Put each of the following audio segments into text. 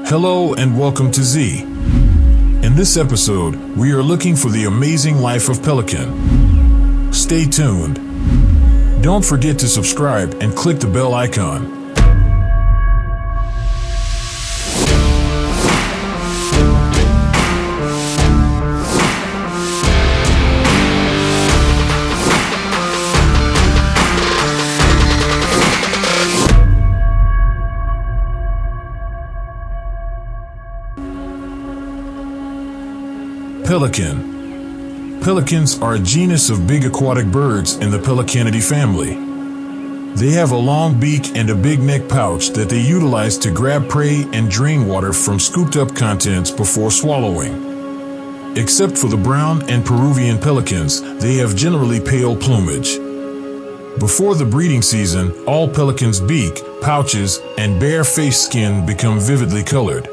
Hello and welcome to Z. In this episode, we are looking for the amazing life of Pelican. Stay tuned. Don't forget to subscribe and click the bell icon. Pelican. Pelicans are a genus of big aquatic birds in the Pelicanidae family. They have a long beak and a big neck pouch that they utilize to grab prey and drain water from scooped-up contents before swallowing. Except for the brown and Peruvian pelicans, they have generally pale plumage. Before the breeding season, all pelicans' beak, pouches, and bare face skin become vividly colored.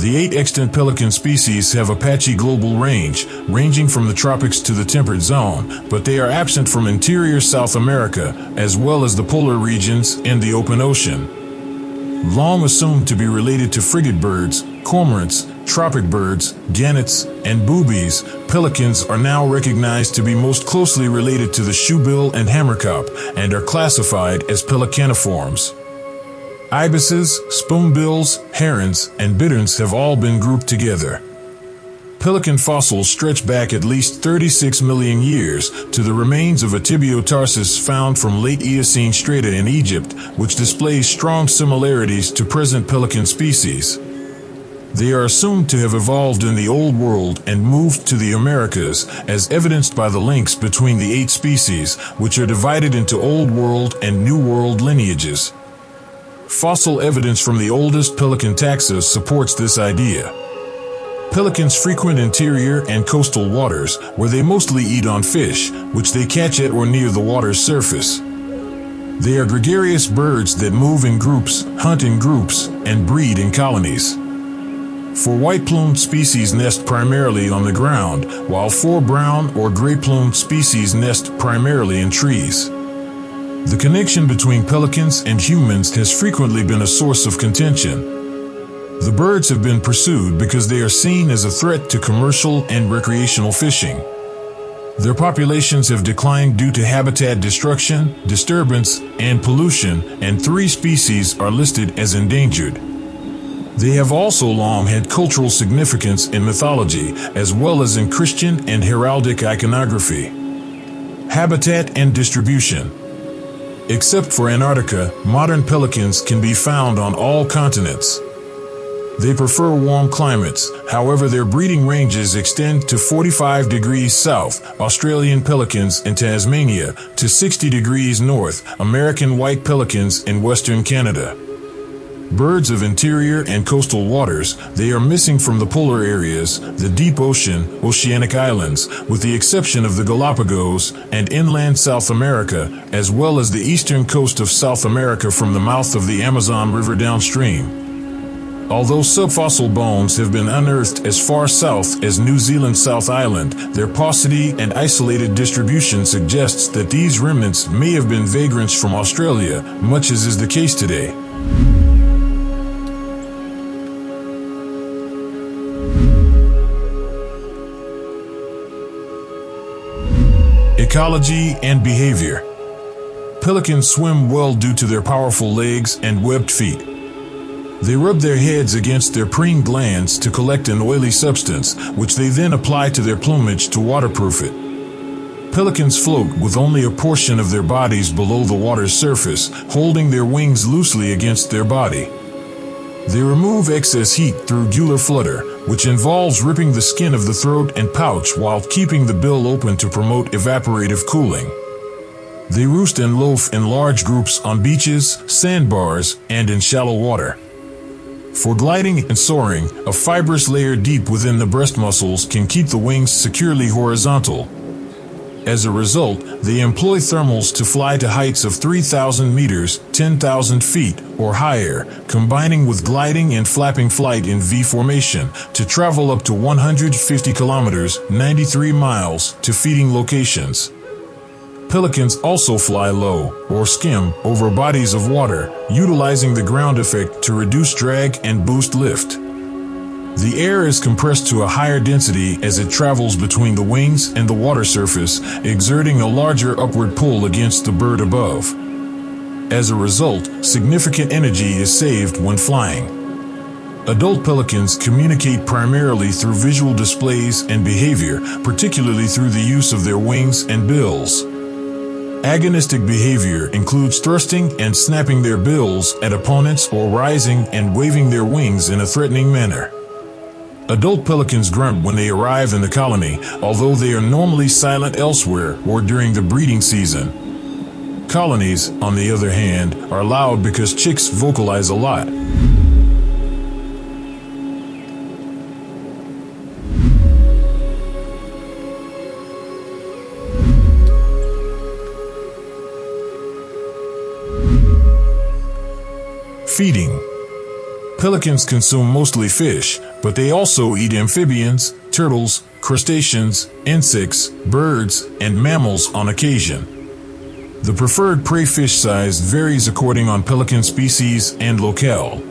The 8 extant pelican species have a patchy global range, ranging from the tropics to the temperate zone, but they are absent from interior South America, as well as the polar regions and the open ocean. Long assumed to be related to frigate birds, cormorants, tropic birds, gannets, and boobies, pelicans are now recognized to be most closely related to the shoebill and hammercop, and are classified as pelicaniforms. Ibises, spoonbills, herons, and bitterns have all been grouped together. Pelican fossils stretch back at least 36 million years to the remains of a tibiotarsus found from late Eocene strata in Egypt, which displays strong similarities to present pelican species. They are assumed to have evolved in the Old World and moved to the Americas, as evidenced by the links between the 8 species, which are divided into Old World and New World lineages. Fossil evidence from the oldest pelican taxa supports this idea. Pelicans frequent interior and coastal waters, where they mostly eat on fish, which they catch at or near the water's surface. They are gregarious birds that move in groups, hunt in groups, and breed in colonies. 4 white-plumed species nest primarily on the ground, while 4 brown or gray-plumed species nest primarily in trees. The connection between pelicans and humans has frequently been a source of contention. The birds have been pursued because they are seen as a threat to commercial and recreational fishing. Their populations have declined due to habitat destruction, disturbance, and pollution, and 3 species are listed as endangered. They have also long had cultural significance in mythology, as well as in Christian and heraldic iconography. Habitat and distribution. Except for Antarctica, modern pelicans can be found on all continents. They prefer warm climates, however their breeding ranges extend to 45 degrees south, Australian pelicans in Tasmania, to 60 degrees north, American white pelicans in western Canada. Birds of interior and coastal waters, they are missing from the polar areas, the deep ocean, oceanic islands, with the exception of the Galapagos, and inland South America, as well as the eastern coast of South America from the mouth of the Amazon River downstream. Although subfossil bones have been unearthed as far south as New Zealand's South Island, their paucity and isolated distribution suggests that these remnants may have been vagrants from Australia, much as is the case today. Ecology and behavior. Pelicans swim well due to their powerful legs and webbed feet. They rub their heads against their preen glands to collect an oily substance, which they then apply to their plumage to waterproof it. Pelicans float with only a portion of their bodies below the water's surface, holding their wings loosely against their body. They remove excess heat through gular flutter, which involves ripping the skin of the throat and pouch while keeping the bill open to promote evaporative cooling. They roost and loaf in large groups on beaches, sandbars, and in shallow water. For gliding and soaring, a fibrous layer deep within the breast muscles can keep the wings securely horizontal. As a result, they employ thermals to fly to heights of 3,000 meters, 10,000 feet, or higher, combining with gliding and flapping flight in V formation to travel up to 150 kilometers, 93 miles, to feeding locations. Pelicans also fly low, or skim, over bodies of water, utilizing the ground effect to reduce drag and boost lift. The air is compressed to a higher density as it travels between the wings and the water surface, exerting a larger upward pull against the bird above. As a result, significant energy is saved when flying. Adult pelicans communicate primarily through visual displays and behavior, particularly through the use of their wings and bills. Agonistic behavior includes thrusting and snapping their bills at opponents or rising and waving their wings in a threatening manner. Adult pelicans grunt when they arrive in the colony, although they are normally silent elsewhere or during the breeding season. Colonies, on the other hand, are loud because chicks vocalize a lot. Feeding. Pelicans consume mostly fish, but they also eat amphibians, turtles, crustaceans, insects, birds, and mammals on occasion. The preferred prey fish size varies according on pelican species and locale.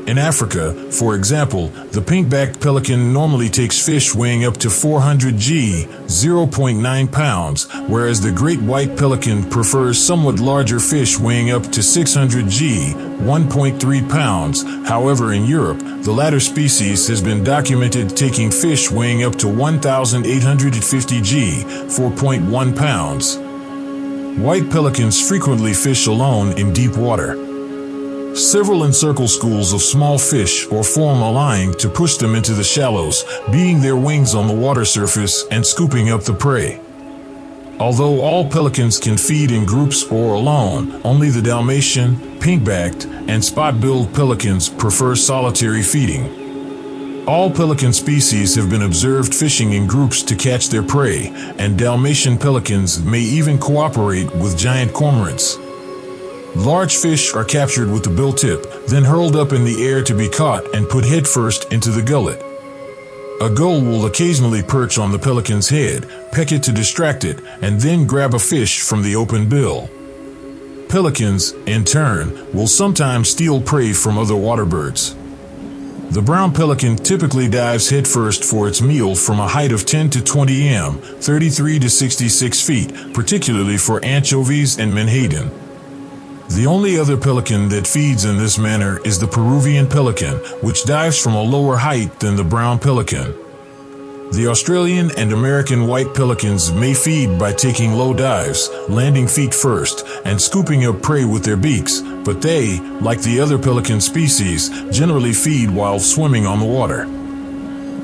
In Africa, for example, the pink-backed pelican normally takes fish weighing up to 400 g, 0.9 pounds, whereas the great white pelican prefers somewhat larger fish weighing up to 600 g, 1.3 pounds. However, in Europe, the latter species has been documented taking fish weighing up to 1,850 g, 4.1 pounds. White pelicans frequently fish alone in deep water. Several encircle schools of small fish or form a line to push them into the shallows, beating their wings on the water surface and scooping up the prey. Although all pelicans can feed in groups or alone, only the Dalmatian, pink-backed, and spot-billed pelicans prefer solitary feeding. All pelican species have been observed fishing in groups to catch their prey, and Dalmatian pelicans may even cooperate with giant cormorants. Large fish are captured with the bill tip, then hurled up in the air to be caught and put headfirst into the gullet. A gull will occasionally perch on the pelican's head, peck it to distract it, and then grab a fish from the open bill. Pelicans, in turn, will sometimes steal prey from other water birds. The brown pelican typically dives headfirst for its meal from a height of 10 to 20 m, 33 to 66 feet, particularly for anchovies and menhaden. The only other pelican that feeds in this manner is the Peruvian pelican, which dives from a lower height than the brown pelican. The Australian and American white pelicans may feed by taking low dives, landing feet first, and scooping up prey with their beaks, but they, like the other pelican species, generally feed while swimming on the water.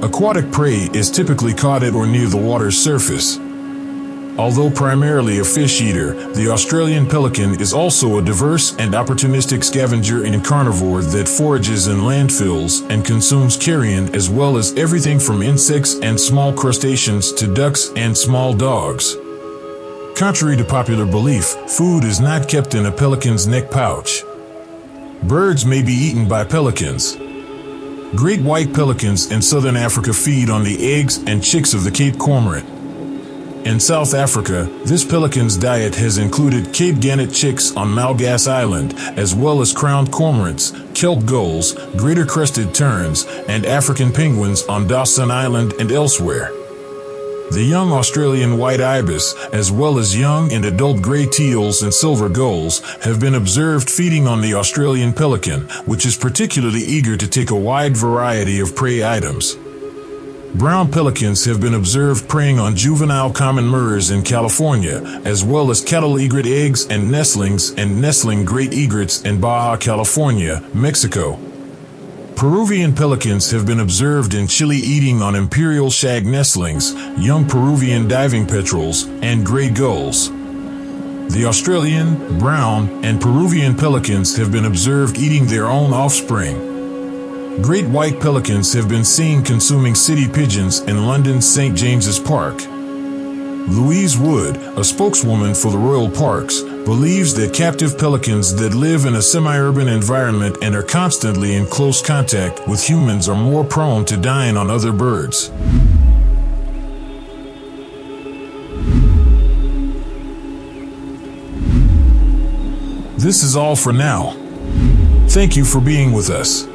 Aquatic prey is typically caught at or near the water's surface. Although primarily a fish eater, the Australian pelican is also a diverse and opportunistic scavenger and carnivore that forages in landfills and consumes carrion as well as everything from insects and small crustaceans to ducks and small dogs. Contrary to popular belief, food is not kept in a pelican's neck pouch. Birds may be eaten by pelicans. Great white pelicans in southern Africa feed on the eggs and chicks of the Cape cormorant. In South Africa, this pelican's diet has included Cape gannet chicks on Malgas Island, as well as crowned cormorants, kelp gulls, greater crested terns, and African penguins on Dawson Island and elsewhere. The young Australian white ibis, as well as young and adult gray teals and silver gulls, have been observed feeding on the Australian pelican, which is particularly eager to take a wide variety of prey items. Brown pelicans have been observed preying on juvenile common murres in California, as well as cattle egret eggs and nestlings and nestling great egrets in Baja California, Mexico. Peruvian pelicans have been observed in Chile eating on imperial shag nestlings, young Peruvian diving petrels, and gray gulls. The Australian, brown, and Peruvian pelicans have been observed eating their own offspring. Great white pelicans have been seen consuming city pigeons in London's St. James's Park. Louise Wood, a spokeswoman for the Royal Parks, believes that captive pelicans that live in a semi-urban environment and are constantly in close contact with humans are more prone to dying on other birds. This is all for now. Thank you for being with us.